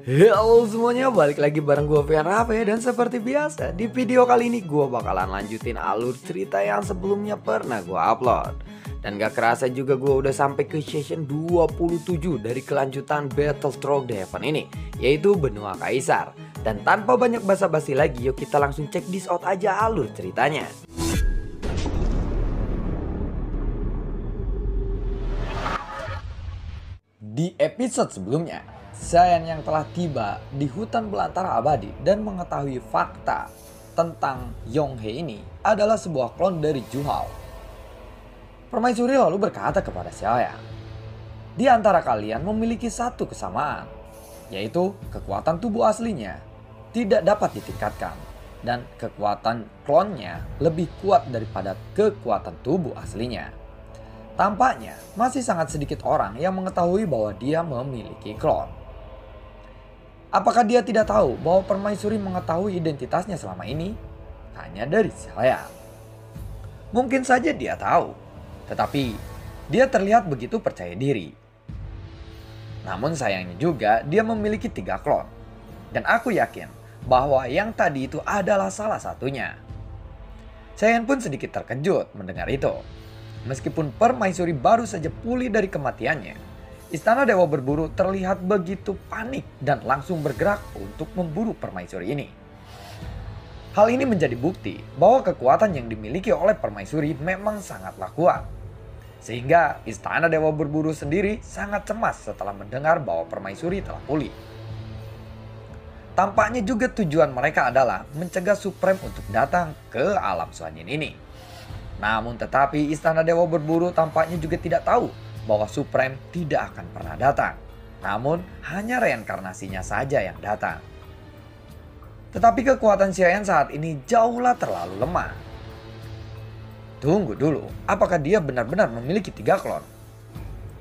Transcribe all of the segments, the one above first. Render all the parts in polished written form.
Halo semuanya, balik lagi bareng gue Fian Rafe. Dan seperti biasa, di video kali ini gue bakalan lanjutin alur cerita yang sebelumnya pernah gue upload. Dan gak kerasa juga gue udah sampai ke session 27 dari kelanjutan Battlestroke The Heaven ini, yaitu Benua Kaisar. Dan tanpa banyak basa-basi lagi, yuk kita langsung cek this out aja alur ceritanya. Di episode sebelumnya, Xian yang telah tiba di hutan belantara abadi dan mengetahui fakta tentang Yonghe ini adalah sebuah klon dari Zhu Hao. Permaisuri lalu berkata kepada Xian, di antara kalian memiliki satu kesamaan, yaitu kekuatan tubuh aslinya tidak dapat ditingkatkan dan kekuatan klonnya lebih kuat daripada kekuatan tubuh aslinya. Tampaknya masih sangat sedikit orang yang mengetahui bahwa dia memiliki klon. Apakah dia tidak tahu bahwa Permaisuri mengetahui identitasnya selama ini? Hanya dari saya. Mungkin saja dia tahu, tetapi dia terlihat begitu percaya diri. Namun sayangnya juga dia memiliki 3 klon. Dan aku yakin bahwa yang tadi itu adalah salah satunya. Xian pun sedikit terkejut mendengar itu. Meskipun Permaisuri baru saja pulih dari kematiannya, Istana Dewa Berburu terlihat begitu panik dan langsung bergerak untuk memburu Permaisuri ini. Hal ini menjadi bukti bahwa kekuatan yang dimiliki oleh Permaisuri memang sangatlah kuat. Sehingga Istana Dewa Berburu sendiri sangat cemas setelah mendengar bahwa Permaisuri telah pulih. Tampaknya juga tujuan mereka adalah mencegah Supreme untuk datang ke alam Suanyin ini. Namun tetapi Istana Dewa Berburu tampaknya juga tidak tahu bahwa Supreme tidak akan pernah datang. Namun hanya reinkarnasinya saja yang datang. Tetapi kekuatan Xian saat ini jauhlah terlalu lemah. Tunggu dulu, apakah dia benar-benar memiliki 3 klon?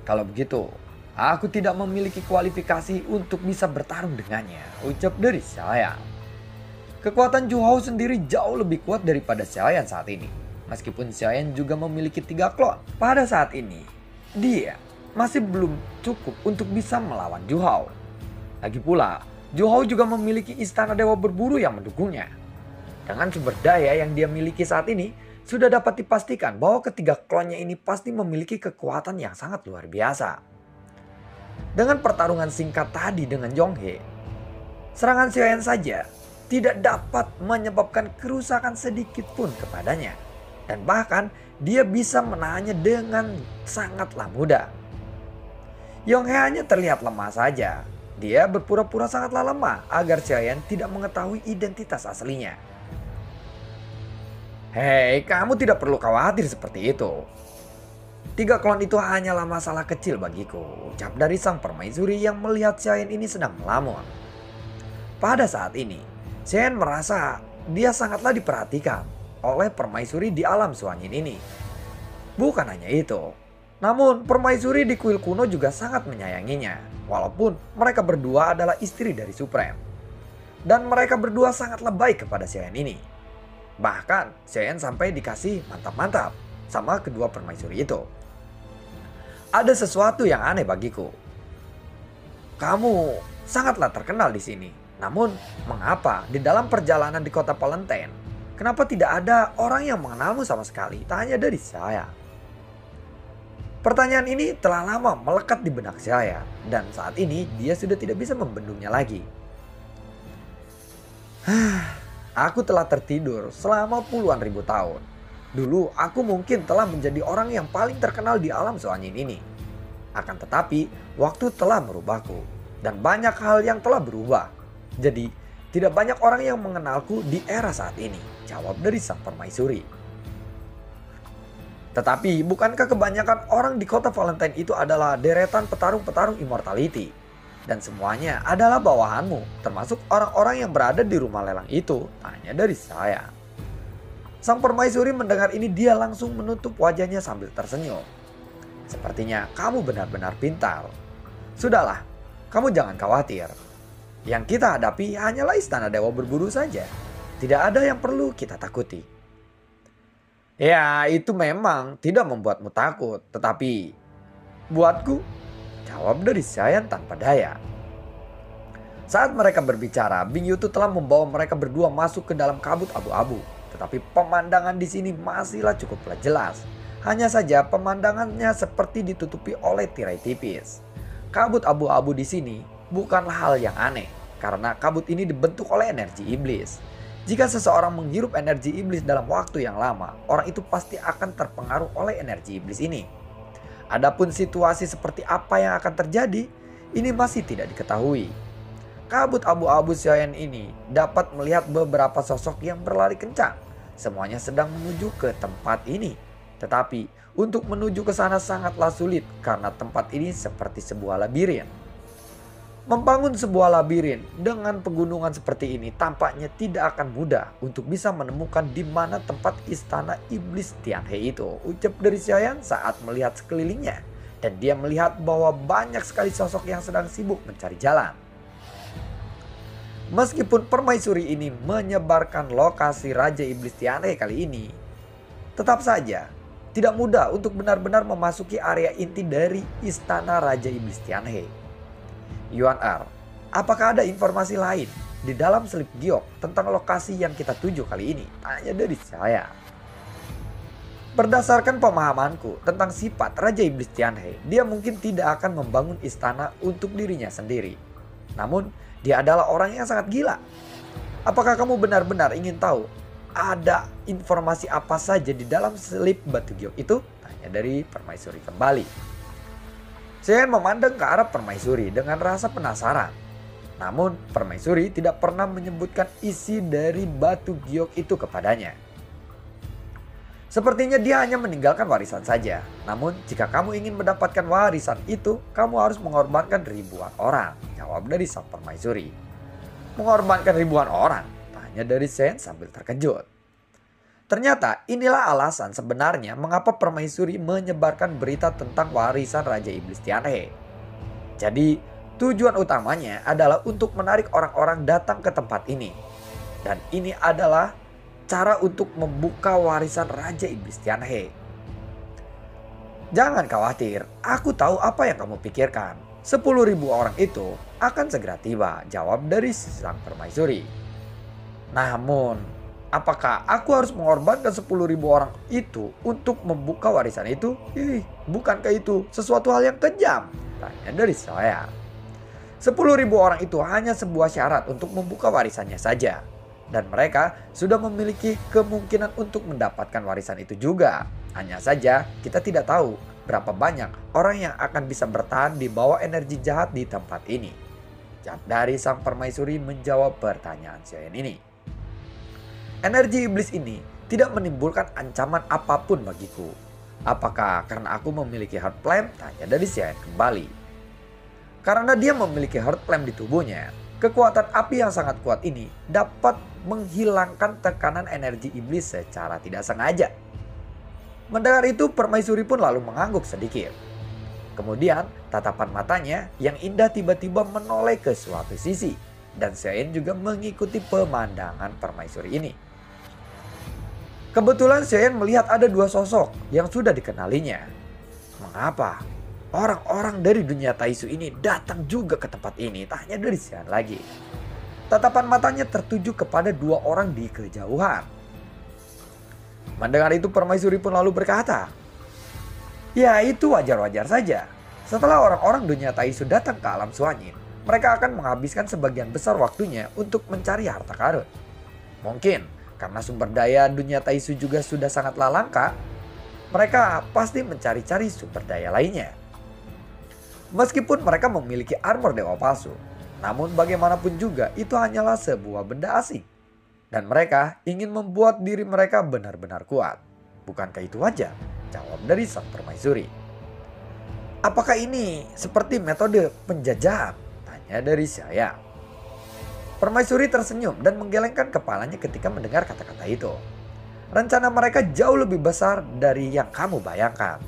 Kalau begitu, aku tidak memiliki kualifikasi untuk bisa bertarung dengannya, ucap dari Xian. Kekuatan Zhu Hao sendiri jauh lebih kuat daripada Xian saat ini. Meskipun Xian juga memiliki 3 klon, pada saat ini dia masih belum cukup untuk bisa melawan Zhu Hao. Lagi pula, Zhu Hao juga memiliki Istana Dewa Berburu yang mendukungnya. Dengan sumber daya yang dia miliki saat ini, sudah dapat dipastikan bahwa ketiga klonnya ini pasti memiliki kekuatan yang sangat luar biasa. Dengan pertarungan singkat tadi dengan Yonghe, serangan Xian saja tidak dapat menyebabkan kerusakan sedikit pun kepadanya. Dan bahkan dia bisa menahannya dengan sangatlah mudah. Yonghe hanya terlihat lemah saja. Dia berpura-pura sangatlah lemah agar Xian tidak mengetahui identitas aslinya. Hei, kamu tidak perlu khawatir seperti itu. 3 klon itu hanyalah masalah kecil bagiku, ucap dari sang permaisuri yang melihat Xian ini sedang melamun. Pada saat ini, Xian merasa dia sangatlah diperhatikan oleh permaisuri di alam Suanyin ini. Bukan hanya itu, namun permaisuri di kuil kuno juga sangat menyayanginya, walaupun mereka berdua adalah istri dari Supreme. Dan mereka berdua sangatlah baik kepada Xian ini. Bahkan Xian sampai dikasih mantap-mantap sama kedua permaisuri itu. Ada sesuatu yang aneh bagiku. Kamu sangatlah terkenal di sini. Namun mengapa di dalam perjalanan di kota Palantine, kenapa tidak ada orang yang mengenalmu sama sekali? Tanya dari saya. Pertanyaan ini telah lama melekat di benak saya. Dan saat ini dia sudah tidak bisa membendungnya lagi. Aku telah tertidur selama puluhan ribu tahun. Dulu aku mungkin telah menjadi orang yang paling terkenal di alam Suanyin ini. Akan tetapi waktu telah merubahku. Dan banyak hal yang telah berubah. Jadi tidak banyak orang yang mengenalku di era saat ini, jawab dari sang permaisuri. Tetapi bukankah kebanyakan orang di kota Valentine itu adalah deretan petarung-petarung immortality? Dan semuanya adalah bawahanmu, termasuk orang-orang yang berada di rumah lelang itu, tanya dari saya. Sang permaisuri mendengar ini dia langsung menutup wajahnya sambil tersenyum. Sepertinya kamu benar-benar pintar. Sudahlah, kamu jangan khawatir. Yang kita hadapi hanyalah Istana Dewa Berburu saja. Tidak ada yang perlu kita takuti. Ya, itu memang tidak membuatmu takut. Tetapi buatku, jawab dari Xian tanpa daya. Saat mereka berbicara, Bing Yutu telah membawa mereka berdua masuk ke dalam kabut abu-abu. Tetapi pemandangan di sini masihlah cukuplah jelas. Hanya saja pemandangannya seperti ditutupi oleh tirai tipis. Kabut abu-abu di sini bukanlah hal yang aneh, karena kabut ini dibentuk oleh energi iblis. Jika seseorang menghirup energi iblis dalam waktu yang lama, orang itu pasti akan terpengaruh oleh energi iblis ini. Adapun situasi seperti apa yang akan terjadi, ini masih tidak diketahui. Kabut abu-abu Xiaoyan ini dapat melihat beberapa sosok yang berlari kencang. Semuanya sedang menuju ke tempat ini. Tetapi untuk menuju ke sana sangatlah sulit karena tempat ini seperti sebuah labirin. Membangun sebuah labirin dengan pegunungan seperti ini tampaknya tidak akan mudah untuk bisa menemukan di mana tempat istana iblis Tianhe itu, ucap dari Xiaoyan saat melihat sekelilingnya. Dan dia melihat bahwa banyak sekali sosok yang sedang sibuk mencari jalan. Meskipun permaisuri ini menyebarkan lokasi Raja Iblis Tianhe kali ini, tetap saja tidak mudah untuk benar-benar memasuki area inti dari istana Raja Iblis Tianhe. Yuan Er, apakah ada informasi lain di dalam selip giok tentang lokasi yang kita tuju kali ini? Tanya dari saya. Berdasarkan pemahamanku tentang sifat Raja Iblis Tianhe, dia mungkin tidak akan membangun istana untuk dirinya sendiri. Namun, dia adalah orang yang sangat gila. Apakah kamu benar-benar ingin tahu ada informasi apa saja di dalam selip batu giok itu? Tanya dari permaisuri kembali. Saya memandang ke arah permaisuri dengan rasa penasaran. Namun permaisuri tidak pernah menyebutkan isi dari batu giok itu kepadanya. Sepertinya dia hanya meninggalkan warisan saja. Namun jika kamu ingin mendapatkan warisan itu, kamu harus mengorbankan ribuan orang, jawab dari sang permaisuri. Mengorbankan ribuan orang? Tanya dari Shen sambil terkejut. Ternyata inilah alasan sebenarnya mengapa permaisuri menyebarkan berita tentang warisan Raja Iblis Tianhe. Jadi tujuan utamanya adalah untuk menarik orang-orang datang ke tempat ini. Dan ini adalah cara untuk membuka warisan Raja Iblis Tianhe. Jangan khawatir, aku tahu apa yang kamu pikirkan. 10.000 orang itu akan segera tiba, jawab dari sang permaisuri. Namun, apakah aku harus mengorbankan 10.000 orang itu untuk membuka warisan itu? Bukankah itu sesuatu hal yang kejam? Tanya dari saya. 10.000 orang itu hanya sebuah syarat untuk membuka warisannya saja. Dan mereka sudah memiliki kemungkinan untuk mendapatkan warisan itu juga. Hanya saja kita tidak tahu berapa banyak orang yang akan bisa bertahan di bawah energi jahat di tempat ini. Jawab dari sang permaisuri menjawab pertanyaan Xiaoyan ini. Energi iblis ini tidak menimbulkan ancaman apapun bagiku. Apakah karena aku memiliki heart flame? Tanya dari Xiaoyan kembali. Karena dia memiliki heart flame di tubuhnya, kekuatan api yang sangat kuat ini dapat menghilangkan tekanan energi iblis secara tidak sengaja. Mendengar itu, permaisuri pun lalu mengangguk sedikit. Kemudian tatapan matanya yang indah tiba-tiba menoleh ke suatu sisi. Dan Xiaoyan juga mengikuti pemandangan permaisuri ini. Kebetulan Xiaoyan melihat ada dua sosok yang sudah dikenalinya. Mengapa orang-orang dari dunia Taisu ini datang juga ke tempat ini? Tanya dari Xiaoyan lagi. Tatapan matanya tertuju kepada dua orang di kejauhan. Mendengar itu, permaisuri pun lalu berkata, ya itu wajar-wajar saja. Setelah orang-orang dunia Taisu datang ke alam Suanyin, mereka akan menghabiskan sebagian besar waktunya untuk mencari harta karun. Mungkin karena sumber daya dunia Taisu juga sudah sangatlah langka, mereka pasti mencari-cari sumber daya lainnya. Meskipun mereka memiliki armor dewa palsu, namun bagaimanapun juga itu hanyalah sebuah benda asing. Dan mereka ingin membuat diri mereka benar-benar kuat. Bukankah itu wajar? Jawab dari sang permaisuri. Apakah ini seperti metode penjajahan? Tanya dari saya. Permaisuri tersenyum dan menggelengkan kepalanya ketika mendengar kata-kata itu. Rencana mereka jauh lebih besar dari yang kamu bayangkan.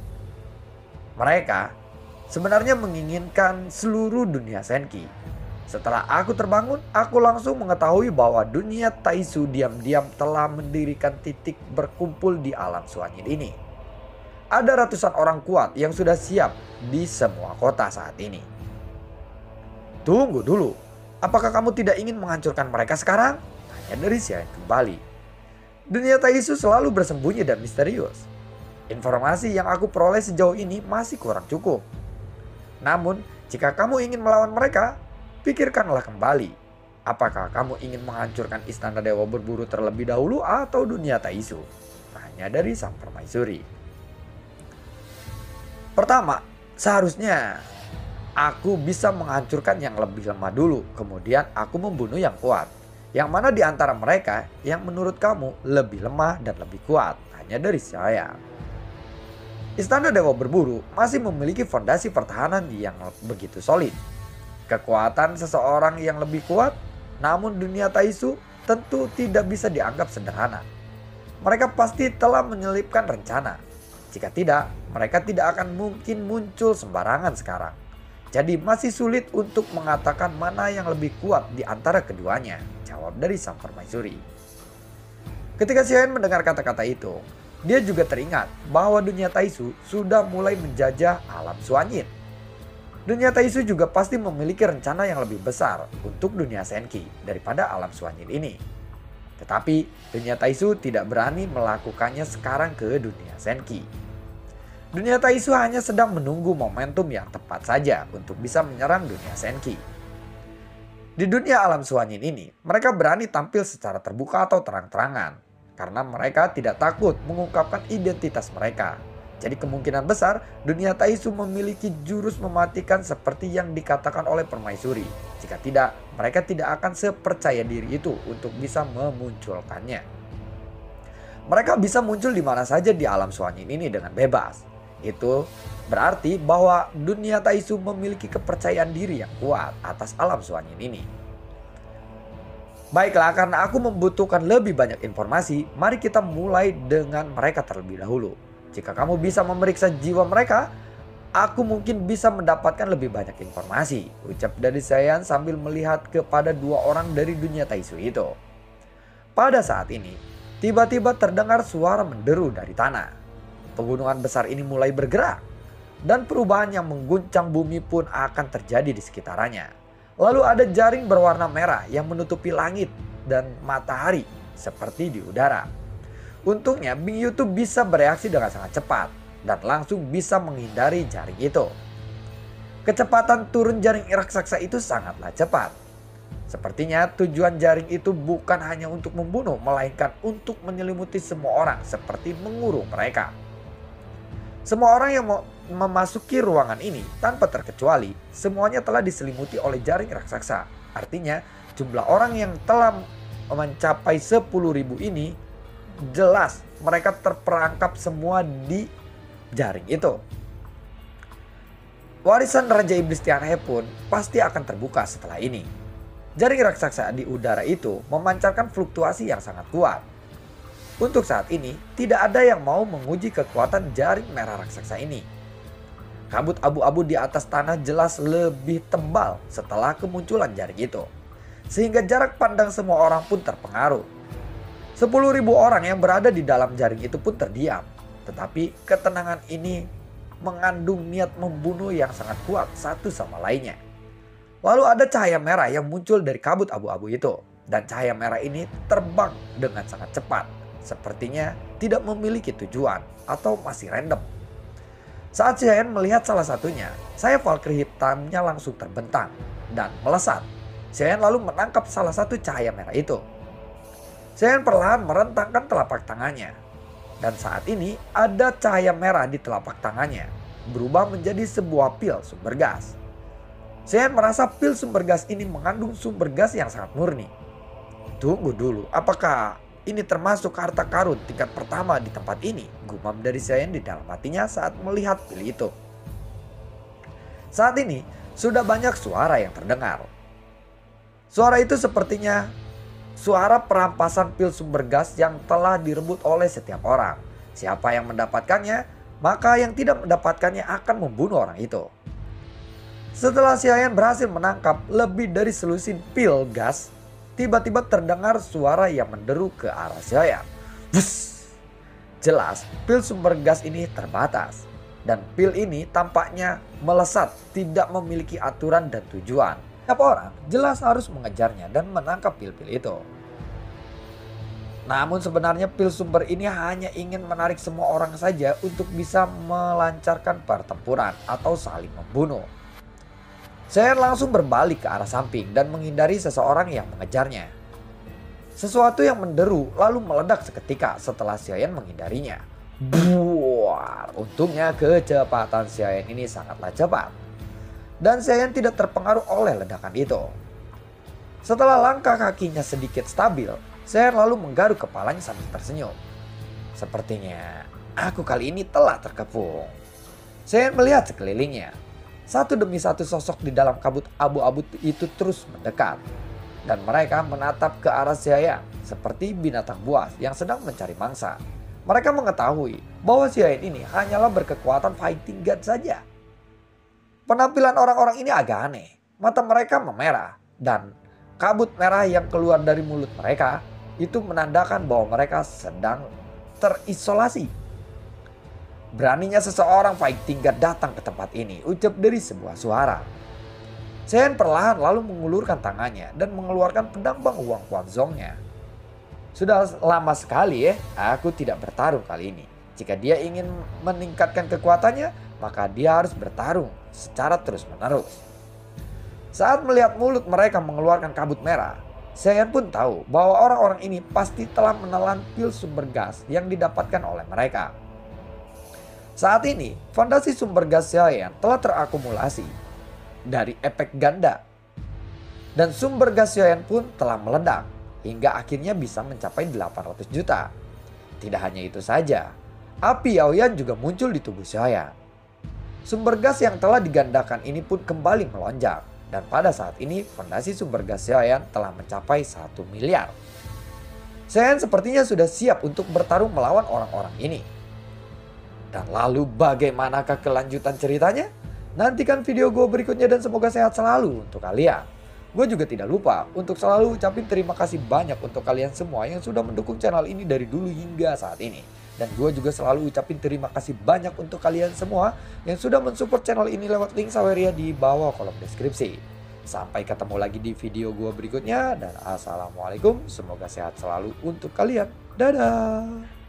Mereka sebenarnya menginginkan seluruh dunia Senki. Setelah aku terbangun, aku langsung mengetahui bahwa dunia Taisu diam-diam telah mendirikan titik berkumpul di alam Suanyin ini. Ada ratusan orang kuat yang sudah siap di semua kota saat ini. Tunggu dulu, Apakah kamu tidak ingin menghancurkan mereka sekarang? Tanya dari Xiaoyan kembali. Dunia Taisu selalu bersembunyi dan misterius. Informasi yang aku peroleh sejauh ini masih kurang cukup. Namun, jika kamu ingin melawan mereka, pikirkanlah kembali. Apakah kamu ingin menghancurkan istana Dewa Berburu terlebih dahulu atau dunia Taisu? Tanya dari sang permaisuri. Pertama, seharusnya aku bisa menghancurkan yang lebih lemah dulu, kemudian aku membunuh yang kuat. Yang mana di antara mereka yang menurut kamu lebih lemah dan lebih kuat? Tanya dari saya. Istana Dewa Berburu masih memiliki fondasi pertahanan yang begitu solid. Kekuatan seseorang yang lebih kuat, namun dunia Taisu tentu tidak bisa dianggap sederhana. Mereka pasti telah menyelipkan rencana. Jika tidak, mereka tidak akan mungkin muncul sembarangan sekarang. Jadi masih sulit untuk mengatakan mana yang lebih kuat di antara keduanya, jawab dari sang permaisuri. Ketika Xiaoyan mendengar kata-kata itu, dia juga teringat bahwa dunia Taisu sudah mulai menjajah alam Suanyin. Dunia Taisu juga pasti memiliki rencana yang lebih besar untuk dunia Senki daripada alam Suanyin ini. Tetapi dunia Taisu tidak berani melakukannya sekarang ke dunia Senki. Dunia Taisu hanya sedang menunggu momentum yang tepat saja untuk bisa menyerang dunia Senki. Di dunia alam Suanyin ini, mereka berani tampil secara terbuka atau terang-terangan. Karena mereka tidak takut mengungkapkan identitas mereka. Jadi kemungkinan besar dunia Taisu memiliki jurus mematikan seperti yang dikatakan oleh permaisuri. Jika tidak, mereka tidak akan sepercaya diri itu untuk bisa memunculkannya. Mereka bisa muncul di mana saja di alam Suanyin ini dengan bebas. Itu berarti bahwa dunia Taisu memiliki kepercayaan diri yang kuat atas alam Suanyin ini. Baiklah, karena aku membutuhkan lebih banyak informasi, mari kita mulai dengan mereka terlebih dahulu. Jika kamu bisa memeriksa jiwa mereka, aku mungkin bisa mendapatkan lebih banyak informasi, ucap dari Xiaoyan sambil melihat kepada dua orang dari dunia Taisu itu. Pada saat ini, tiba-tiba terdengar suara menderu dari tanah. Pegunungan besar ini mulai bergerak, dan perubahan yang mengguncang bumi pun akan terjadi di sekitarnya. Lalu ada jaring berwarna merah yang menutupi langit dan matahari seperti di udara. Untungnya Bing Yu bisa bereaksi dengan sangat cepat dan langsung bisa menghindari jaring itu. Kecepatan turun jaring raksasa itu sangatlah cepat. Sepertinya tujuan jaring itu bukan hanya untuk membunuh, melainkan untuk menyelimuti semua orang seperti mengurung mereka. Semua orang yang memasuki ruangan ini tanpa terkecuali semuanya telah diselimuti oleh jaring raksasa. Artinya jumlah orang yang telah mencapai 10.000 ini jelas mereka terperangkap semua di jaring itu. Warisan Raja Iblis Tianhe pun pasti akan terbuka setelah ini. Jaring raksasa di udara itu memancarkan fluktuasi yang sangat kuat. Untuk saat ini, tidak ada yang mau menguji kekuatan jaring merah raksasa ini. Kabut abu-abu di atas tanah jelas lebih tebal setelah kemunculan jaring itu. Sehingga jarak pandang semua orang pun terpengaruh. 10.000 orang yang berada di dalam jaring itu pun terdiam. Tetapi ketenangan ini mengandung niat membunuh yang sangat kuat satu sama lainnya. Lalu ada cahaya merah yang muncul dari kabut abu-abu itu. Dan cahaya merah ini terbang dengan sangat cepat. Sepertinya tidak memiliki tujuan atau masih random. Saat Xiaoyan melihat salah satunya, sayap Valkyrie hitamnya langsung terbentang dan melesat. Xiaoyan lalu menangkap salah satu cahaya merah itu. Xiaoyan perlahan merentangkan telapak tangannya. Dan saat ini ada cahaya merah di telapak tangannya, berubah menjadi sebuah pil sumber gas. Xiaoyan merasa pil sumber gas ini mengandung sumber gas yang sangat murni. Tunggu dulu, apakah ini termasuk harta karun tingkat pertama di tempat ini? Gumam dari Xiaoyan di dalam hatinya saat melihat pil itu. Saat ini sudah banyak suara yang terdengar. Suara itu sepertinya suara perampasan pil sumber gas yang telah direbut oleh setiap orang. Siapa yang mendapatkannya, maka yang tidak mendapatkannya akan membunuh orang itu. Setelah Xiaoyan berhasil menangkap lebih dari selusin pil gas, tiba-tiba terdengar suara yang menderu ke arah Xiaoyan. Bus! Jelas pil sumber gas ini terbatas. Dan pil ini tampaknya melesat, tidak memiliki aturan dan tujuan. Setiap orang jelas harus mengejarnya dan menangkap pil-pil itu. Namun sebenarnya pil sumber ini hanya ingin menarik semua orang saja untuk bisa melancarkan pertempuran atau saling membunuh. Seiyan langsung berbalik ke arah samping dan menghindari seseorang yang mengejarnya. Sesuatu yang menderu lalu meledak seketika setelah Seiyan menghindarinya. Buar, untungnya kecepatan Seiyan ini sangatlah cepat. Dan Seiyan tidak terpengaruh oleh ledakan itu. Setelah langkah kakinya sedikit stabil, Seiyan lalu menggaruk kepalanya sambil tersenyum. Sepertinya aku kali ini telah terkepung. Seiyan melihat sekelilingnya. Satu demi satu sosok di dalam kabut abu-abu itu terus mendekat. Dan mereka menatap ke arah Seiyan seperti binatang buas yang sedang mencari mangsa. Mereka mengetahui bahwa Seiyan ini hanyalah berkekuatan fighting god saja. Penampilan orang-orang ini agak aneh. Mata mereka memerah dan kabut merah yang keluar dari mulut mereka itu menandakan bahwa mereka sedang terisolasi. Beraninya seseorang fighting god datang ke tempat ini, ucap dari sebuah suara. Seiyan perlahan lalu mengulurkan tangannya dan mengeluarkan pedang Bang Huang Quanzong-nya. Sudah lama sekali aku tidak bertarung kali ini. Jika dia ingin meningkatkan kekuatannya, maka dia harus bertarung secara terus-menerus. Saat melihat mulut mereka mengeluarkan kabut merah, Seiyan pun tahu bahwa orang-orang ini pasti telah menelan pil sumber gas yang didapatkan oleh mereka. Saat ini, fondasi sumber gas Seiyan telah terakumulasi dari efek ganda. Dan sumber gas Seiyan pun telah meledak hingga akhirnya bisa mencapai 800 juta. Tidak hanya itu saja, api Yaoyan juga muncul di tubuh Seiyan. Sumber gas yang telah digandakan ini pun kembali melonjak. Dan pada saat ini fondasi sumber gas Seiyan telah mencapai 1 miliar. Seiyan sepertinya sudah siap untuk bertarung melawan orang-orang ini. Dan lalu bagaimanakah kelanjutan ceritanya? Nantikan video gue berikutnya dan semoga sehat selalu untuk kalian. Gue juga tidak lupa untuk selalu ucapin terima kasih banyak untuk kalian semua yang sudah mendukung channel ini dari dulu hingga saat ini. Dan gue juga selalu ucapin terima kasih banyak untuk kalian semua yang sudah mensupport channel ini lewat link Saweria di bawah kolom deskripsi. Sampai ketemu lagi di video gue berikutnya dan assalamualaikum. Semoga sehat selalu untuk kalian. Dadah.